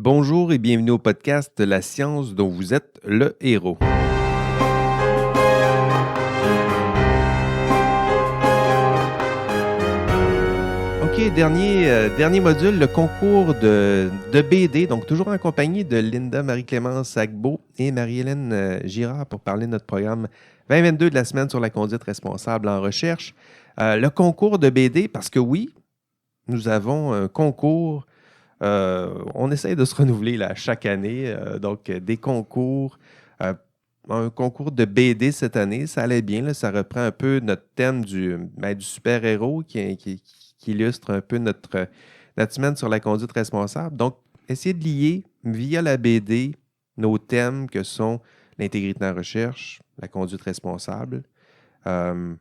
Bonjour et bienvenue au podcast La science dont vous êtes le héros. OK, dernier module, le concours de BD, donc toujours en compagnie de Linda Marie-Clémence Agbo et Marie-Hélène Girard pour parler de notre programme 2022 de la semaine sur la conduite responsable en recherche. Le concours de BD, parce que oui, nous avons un concours. On essaie de se renouveler là, chaque année, donc des concours. Un concours de BD cette année, ça allait bien. Là, ça reprend un peu notre thème du super-héros qui illustre un peu notre semaine sur la conduite responsable. Donc, essayer de lier via la BD nos thèmes que sont l'intégrité en recherche, la conduite responsable, euh,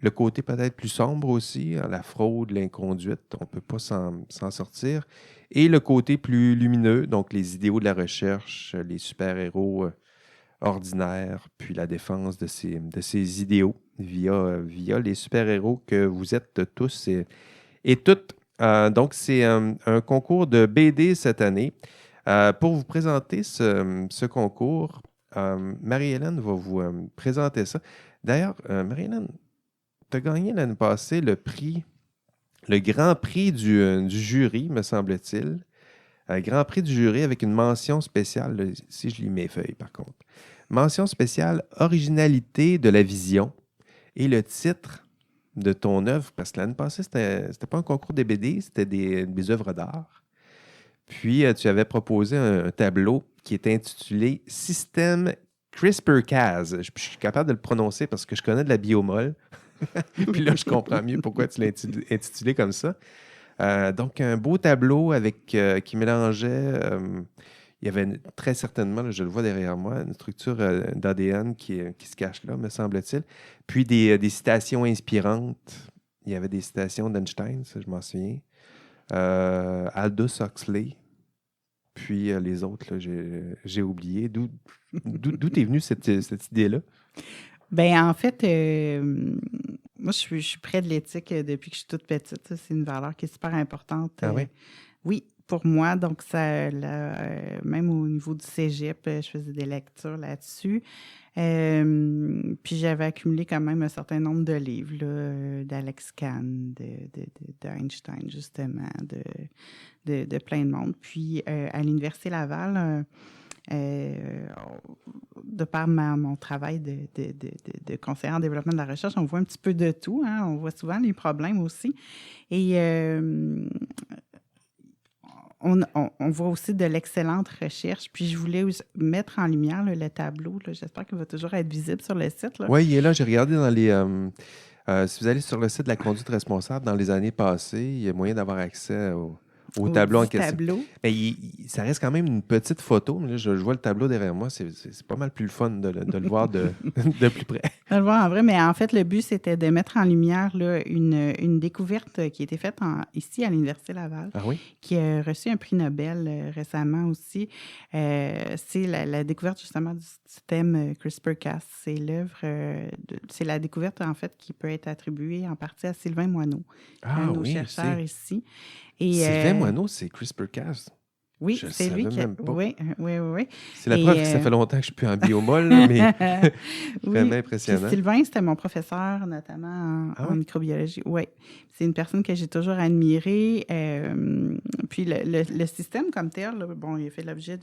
le côté peut-être plus sombre aussi, hein, la fraude, l'inconduite, on ne peut pas s'en sortir. Et le côté plus lumineux, donc les idéaux de la recherche, les super-héros ordinaires, puis la défense de ces idéaux via les super-héros que vous êtes tous et toutes. Donc, c'est un concours de BD cette année. Pour vous présenter ce concours, Marie-Hélène va vous présenter ça. D'ailleurs, Marie-Hélène, tu as gagné l'année passée le grand prix du jury, me semble-t-il. Grand prix du jury avec une mention spéciale, là, si je lis mes feuilles par contre. Mention spéciale originalité de la vision et le titre de ton œuvre, parce que l'année passée, c'était pas un concours des BD, c'était des œuvres d'art. Puis, tu avais proposé un tableau qui est intitulé Système CRISPR-Cas. Je suis capable de le prononcer parce que je connais de la biomol. Puis là, je comprends mieux pourquoi tu l'as intitulé comme ça. Donc, un beau tableau qui mélangeait, il y avait très certainement, là, je le vois derrière moi, une structure d'ADN qui se cache là, me semble-t-il. Puis des citations inspirantes. Il y avait des citations d'Einstein, ça, je m'en souviens. Aldous Huxley. Puis les autres, là, j'ai oublié. D'où est venue cette idée-là? Ben en fait, moi, je suis près de l'éthique depuis que je suis toute petite. Ça, c'est une valeur qui est super importante. Ah oui? Oui, pour moi. Donc, même au niveau du cégep, je faisais des lectures là-dessus. Puis, j'avais accumulé quand même un certain nombre de livres, là, d'Alex Kahn, d'Einstein, justement, de plein de monde. Puis, à l'Université Laval, de par mon travail de conseillère en développement de la recherche, on voit un petit peu de tout. Hein? On voit souvent les problèmes aussi. Et on voit aussi de l'excellente recherche. Puis je voulais mettre en lumière là, le tableau. Là. J'espère qu'il va toujours être visible sur le site. Là. Oui, il est là. J'ai regardé dans les. Si vous allez sur le site de la conduite responsable, dans les années passées, il y a moyen d'avoir accès au Au tableau en dit question. tableau. Mais ça reste quand même une petite photo. Mais là, je vois le tableau derrière moi. C'est pas mal plus le fun de le voir de plus près. On va le voir en vrai, mais en fait, le but, c'était de mettre en lumière là, une découverte qui a été faite ici à l'Université Laval, Ah oui? qui a reçu un prix Nobel récemment aussi. C'est la découverte justement du système CRISPR-Cas. C'est c'est la découverte en fait qui peut être attribuée en partie à Sylvain Moineau, un de nos chercheurs ici. Et, Sylvain Moineau, c'est CRISPR-Cas. oui, Je le c'est lui savais qui même pas. Oui. C'est la preuve que ça fait longtemps que je suis plus en biomol, là, mais vraiment Oui. impressionnant. Puis Sylvain, c'était mon professeur, notamment en microbiologie. Oui. C'est une personne que j'ai toujours admirée. Puis le système comme tel, là, bon, il a fait l'objet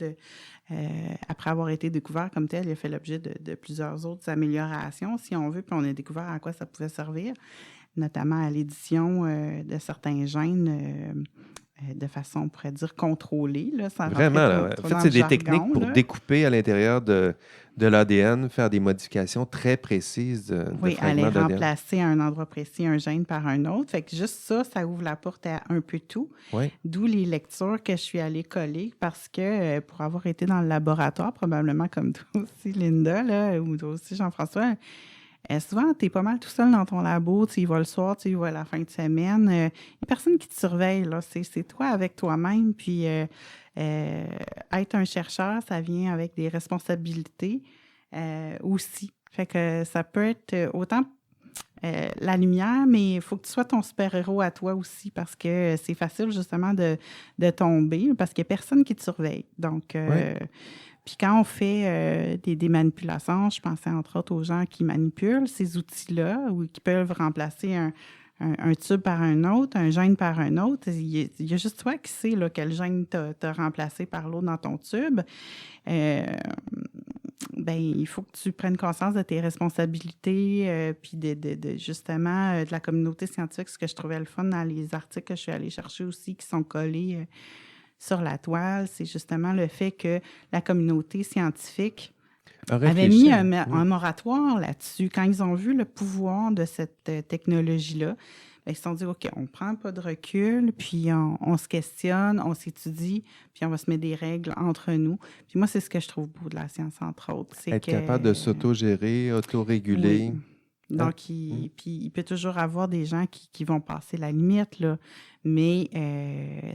après avoir été découvert comme tel, il a fait l'objet de plusieurs autres améliorations, si on veut, puis on a découvert à quoi ça pouvait servir, notamment à l'édition de certains gènes de façon, on pourrait dire, contrôlée, là, sans Vraiment, rentrer là. trop En fait, dans c'est le des jargon, techniques pour là. découper à l'intérieur de l'ADN, faire des modifications très précises de Oui, aller fragments d'ADN. remplacer à un endroit précis un gène par un autre. Fait que juste ça ouvre la porte à un peu tout. Oui. D'où les lectures que je suis allée coller parce que pour avoir été dans le laboratoire, probablement comme toi aussi, Linda, là, ou toi aussi, Jean-François, souvent, tu es pas mal tout seul dans ton labo, tu y vas le soir, tu y vas la fin de semaine. Il n'y a personne qui te surveille, là. C'est toi avec toi-même. Puis être un chercheur, ça vient avec des responsabilités aussi. Fait que ça peut être autant la lumière, mais il faut que tu sois ton super-héros à toi aussi parce que c'est facile justement de tomber parce qu'il n'y a personne qui te surveille. Donc, puis quand on fait des manipulations, je pensais entre autres aux gens qui manipulent ces outils-là ou qui peuvent remplacer un tube par un autre, un gène par un autre. Il y a juste toi qui sais là, quel gène t'as remplacé par l'autre dans ton tube. Il faut que tu prennes conscience de tes responsabilités, puis justement de la communauté scientifique. Ce que je trouvais le fun dans les articles que je suis allée chercher aussi, qui sont collés sur la toile, c'est justement le fait que la communauté scientifique avait mis un moratoire là-dessus. Quand ils ont vu le pouvoir de cette technologie-là, ils se sont dit, OK, on ne prend pas de recul, puis on se questionne, on s'étudie, puis on va se mettre des règles entre nous. Puis moi, c'est ce que je trouve beau de la science, entre autres. C'est être capable de s'auto-gérer, auto-réguler. Oui. Donc, puis il peut toujours avoir des gens qui vont passer la limite, là. Mais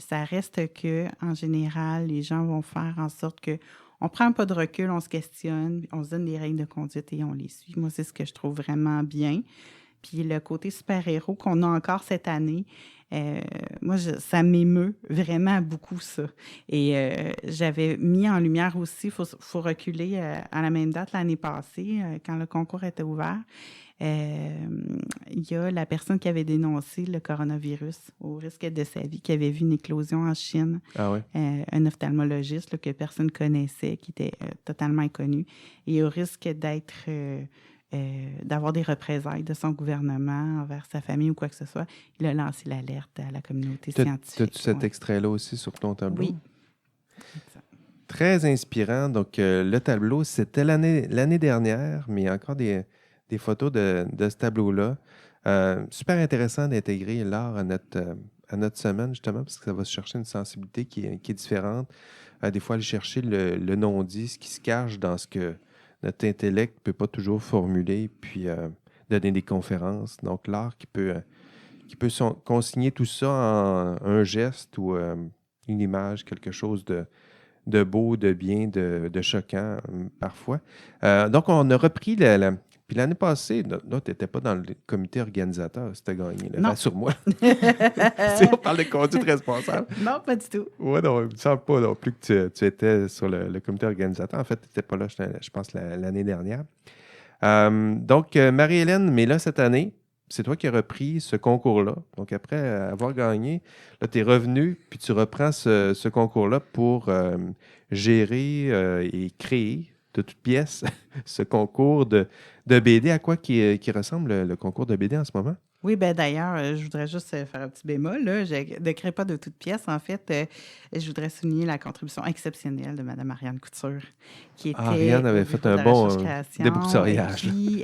ça reste que, en général, les gens vont faire en sorte que on prend pas de recul, on se questionne, on se donne des règles de conduite et on les suit. Moi, c'est ce que je trouve vraiment bien. Puis le côté super-héros qu'on a encore cette année, moi, ça m'émeut vraiment beaucoup, ça. Et j'avais mis en lumière aussi, il faut reculer à la même date l'année passée, quand le concours était ouvert. Il y a la personne qui avait dénoncé le coronavirus au risque de sa vie, qui avait vu une éclosion en Chine. Ah ouais. Un ophtalmologiste là, que personne ne connaissait, qui était totalement inconnu. Et au risque d'avoir des représailles de son gouvernement envers sa famille ou quoi que ce soit, il a lancé l'alerte à la communauté scientifique. As-tu cet extrait-là aussi sur ton tableau? Oui. Très inspirant. Donc, le tableau, c'était l'année dernière, mais il y a encore des photos de ce tableau-là. Super intéressant d'intégrer l'art à notre semaine, justement, parce que ça va se chercher une sensibilité qui est différente. Des fois, aller chercher le non-dit, ce qui se cache dans ce que notre intellect ne peut pas toujours formuler, puis donner des conférences. Donc, l'art qui peut consigner tout ça en un geste ou une image, quelque chose de beau, de bien, de choquant, parfois. Donc, on a repris puis l'année passée, tu n'étais pas dans le comité organisateur, c'était gagné. Non. Rassure-moi. Si on parle de conduite responsable. Non, pas du tout. Oui, non, il ne me semble pas non plus que tu étais sur le comité organisateur. En fait, tu n'étais pas là, je pense, l'année dernière. Donc, Marie-Hélène, mais là, cette année, c'est toi qui as repris ce concours-là. Donc, après avoir gagné, là, tu es revenu, puis tu reprends ce concours-là pour gérer et créer de toutes pièces ce concours de BD. À quoi qui ressemble le concours de BD en ce moment? Oui, bien d'ailleurs, je voudrais juste faire un petit bémol. Là. Je ne crée pas de toutes pièces. En fait, je voudrais souligner la contribution exceptionnelle de Mme Ariane Couture, qui était Ariane avait fait un bon débroussaillage. Puis,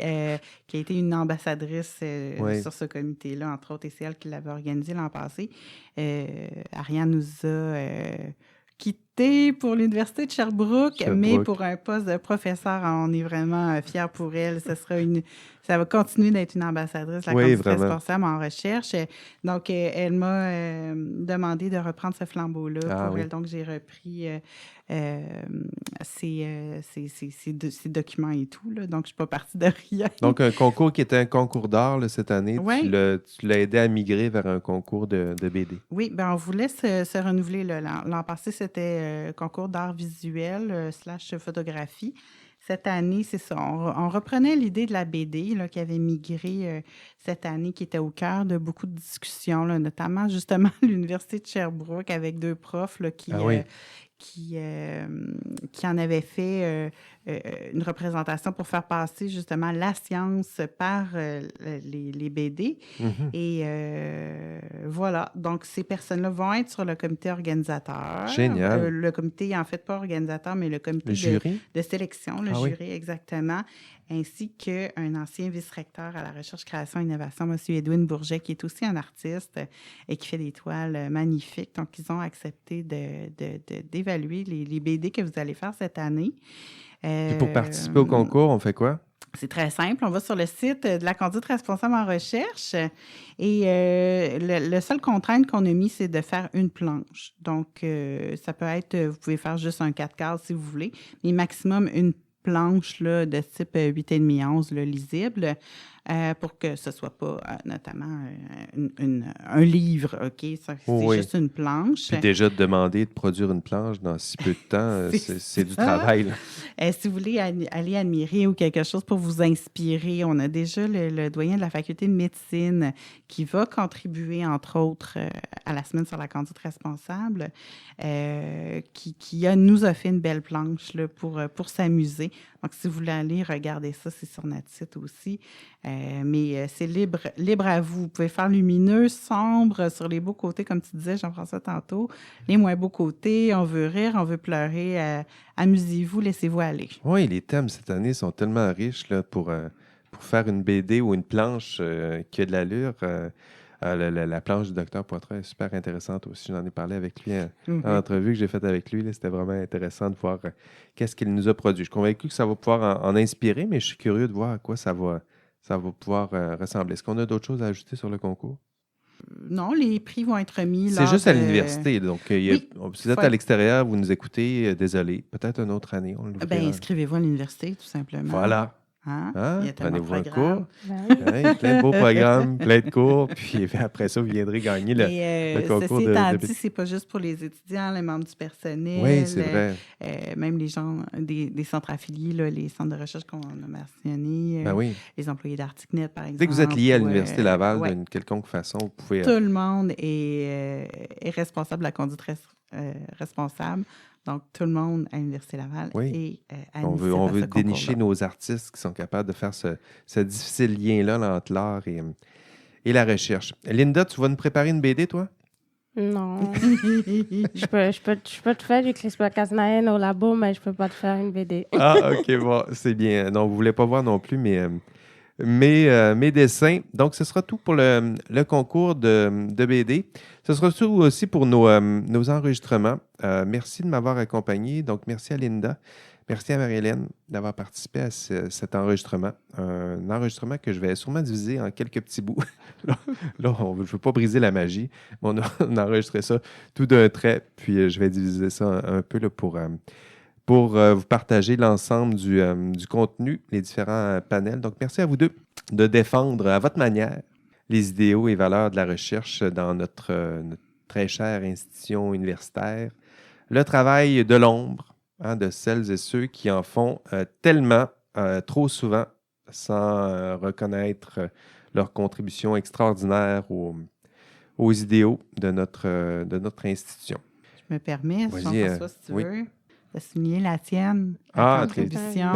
qui a été une ambassadrice sur ce comité-là, entre autres, et c'est elle qui l'avait organisé l'an passé. Ariane nous a quitté pour l'Université de Sherbrooke, mais pour un poste de professeur. On est vraiment fiers pour elle. Ça va continuer d'être une ambassadrice de la conduite responsable en recherche. Donc, elle m'a demandé de reprendre ce flambeau-là pour elle. Donc, j'ai repris ces documents et tout. Là. Donc, je ne suis pas partie de rien. Donc, un concours qui était un concours d'art là, cette année, tu l'as aidé à migrer vers un concours de BD. Oui, bien, on voulait se renouveler. L'an passé, c'était concours d'art visuel / photographie. Cette année, c'est ça. On reprenait l'idée de la BD là, qui avait migré cette année, qui était au cœur de beaucoup de discussions, là, notamment justement à l'Université de Sherbrooke avec 2 profs là, qui en avaient fait une représentation pour faire passer justement la science par les BD. Mm-hmm. Et voilà. Donc, ces personnes-là vont être sur le comité organisateur. Génial. Le comité, en fait, pas organisateur, mais le comité de sélection, le jury, exactement, ainsi qu'un ancien vice-recteur à la recherche, création et innovation, M. Edwin Bourget, qui est aussi un artiste et qui fait des toiles magnifiques. Donc, ils ont accepté d'évaluer les BD que vous allez faire cette année. Et pour participer au concours, on fait quoi? C'est très simple. On va sur le site de la conduite responsable en recherche et le seul contrainte qu'on a mis, c'est de faire une planche. Donc, ça peut être, vous pouvez faire juste un 4 cases si vous voulez, mais maximum une planche là, de type 8,5-11 lisible. pour que ce ne soit pas notamment un livre, OK? C'est juste une planche. Puis déjà, de demander de produire une planche dans si peu de temps, c'est du travail. Là. Si vous voulez aller admirer ou quelque chose pour vous inspirer, on a déjà le doyen de la faculté de médecine qui va contribuer, entre autres, à la semaine sur la conduite responsable, qui nous a fait une belle planche là, pour s'amuser. Donc, si vous voulez aller regarder ça, c'est sur notre site aussi. Mais c'est libre à vous. Vous pouvez faire lumineux, sombre, sur les beaux côtés, comme tu disais, Jean-François, tantôt. Les moins beaux côtés, on veut rire, on veut pleurer. Amusez-vous, laissez-vous aller. Oui, les thèmes cette année sont tellement riches là, pour faire une BD ou une planche qui a de l'allure. La planche du docteur Poitras est super intéressante aussi. J'en ai parlé avec lui en entrevue que j'ai faite avec lui. Là, c'était vraiment intéressant de voir qu'est-ce qu'il nous a produit. Je suis convaincu que ça va pouvoir en inspirer, mais je suis curieux de voir à quoi ça va pouvoir ressembler. Est-ce qu'on a d'autres choses à ajouter sur le concours? Non, les prix vont être remis. C'est juste à l'université. Donc, si vous êtes à l'extérieur, vous nous écoutez, désolé. Peut-être une autre année. Inscrivez-vous à l'université, tout simplement. Voilà. Il y a tellement de Prenez-vous un programmes. cours. Plein de beaux programmes, plein de cours. Puis après ça, vous viendrez gagner le concours ceci étant dit, c'est pas juste pour les étudiants, les membres du personnel. Oui, c'est vrai. Même les gens des centres affiliés, là, les centres de recherche qu'on a mentionnés, les employés d'Articnet, par exemple. Dès que vous êtes lié à l'Université Laval d'une quelconque façon, vous pouvez... Tout le monde est responsable de la conduite responsable. Donc, tout le monde à l'Université Laval est on veut dénicher nos artistes qui sont capables de faire ce difficile lien-là entre l'art et la recherche. Linda, tu vas nous préparer une BD, toi? Non. je peux te faire du CRISPR-Cas9 au labo, mais je peux pas te faire une BD. Ah, OK, bon, c'est bien. Non, vous ne voulez pas voir non plus mes dessins. Donc, ce sera tout pour le concours de BD. Ce sera tout aussi pour nos enregistrements. Merci de m'avoir accompagné. Donc, merci à Linda. Merci à Marie-Hélène d'avoir participé à cet enregistrement. Un enregistrement que je vais sûrement diviser en quelques petits bouts. là, je ne veux pas briser la magie. On a enregistré ça tout d'un trait. Puis, je vais diviser ça un peu là, pour vous partager l'ensemble du contenu, les différents panels. Donc, merci à vous deux de défendre à votre manière les idéaux et valeurs de la recherche dans notre très chère institution universitaire. Le travail de l'ombre de celles et ceux qui en font tellement, trop souvent, sans reconnaître leur contribution extraordinaire aux idéaux de notre institution. Je me permets, Jean-François, si tu veux, de souligner la tienne, contribution,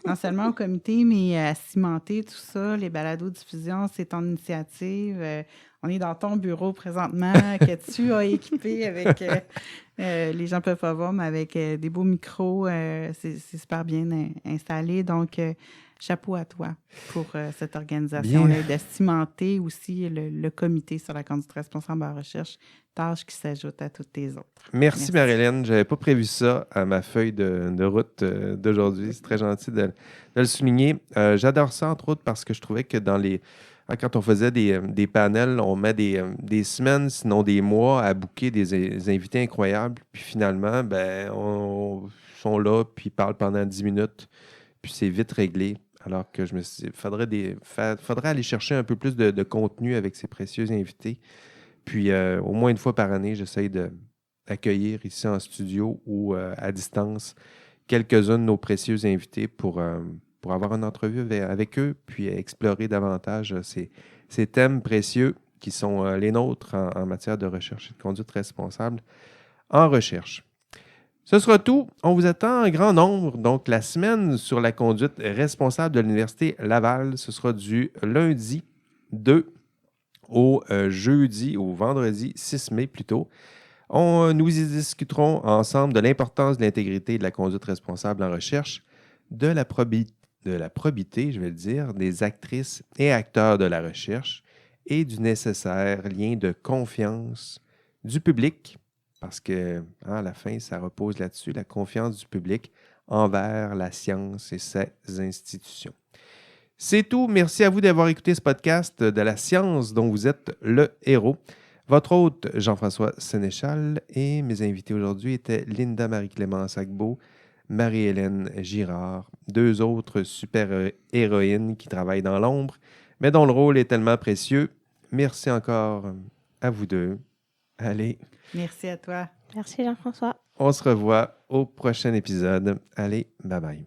non seulement au comité, mais à cimenter tout ça, les balados-diffusions, c'est ton initiative. On est dans ton bureau présentement que tu as équipé avec, les gens ne peuvent pas voir, mais avec des beaux micros. C'est super bien installé. Donc, chapeau à toi pour cette organisation-là, de cimenter aussi le comité sur la conduite responsable en recherche, tâche qui s'ajoute à toutes tes autres. Merci. Marie-Hélène. Je n'avais pas prévu ça à ma feuille de route d'aujourd'hui. C'est très gentil de le souligner. J'adore ça, entre autres, parce que je trouvais que quand on faisait des panels, on met des semaines, sinon des mois, à booker des invités incroyables. Puis finalement, ils sont là, puis ils parlent pendant 10 minutes, puis c'est vite réglé. Alors que je me suis dit, faudrait aller chercher un peu plus de contenu avec ces précieux invités. Puis, au moins une fois par année, j'essaye d'accueillir ici en studio ou à distance quelques-uns de nos précieux invités pour avoir une entrevue avec eux, puis explorer davantage ces thèmes précieux qui sont les nôtres en matière de recherche et de conduite responsable en recherche. Ce sera tout. On vous attend en grand nombre. Donc, la semaine sur la conduite responsable de l'Université Laval, ce sera du lundi 2 au vendredi 6 mai plutôt. Nous y discuterons ensemble de l'importance de l'intégrité et de la conduite responsable en recherche, de la probité, je vais le dire, des actrices et acteurs de la recherche et du nécessaire lien de confiance du public, parce que à la fin, ça repose là-dessus, la confiance du public envers la science et ses institutions. C'est tout. Merci à vous d'avoir écouté ce podcast de la science dont vous êtes le héros. Votre hôte, Jean-François Sénéchal, et mes invités aujourd'hui étaient Linda Marie-Clémence Agbo, Marie-Hélène Girard, deux autres super-héroïnes qui travaillent dans l'ombre, mais dont le rôle est tellement précieux. Merci encore à vous deux. Allez. Merci à toi. Merci Jean-François. On se revoit au prochain épisode. Allez, bye bye.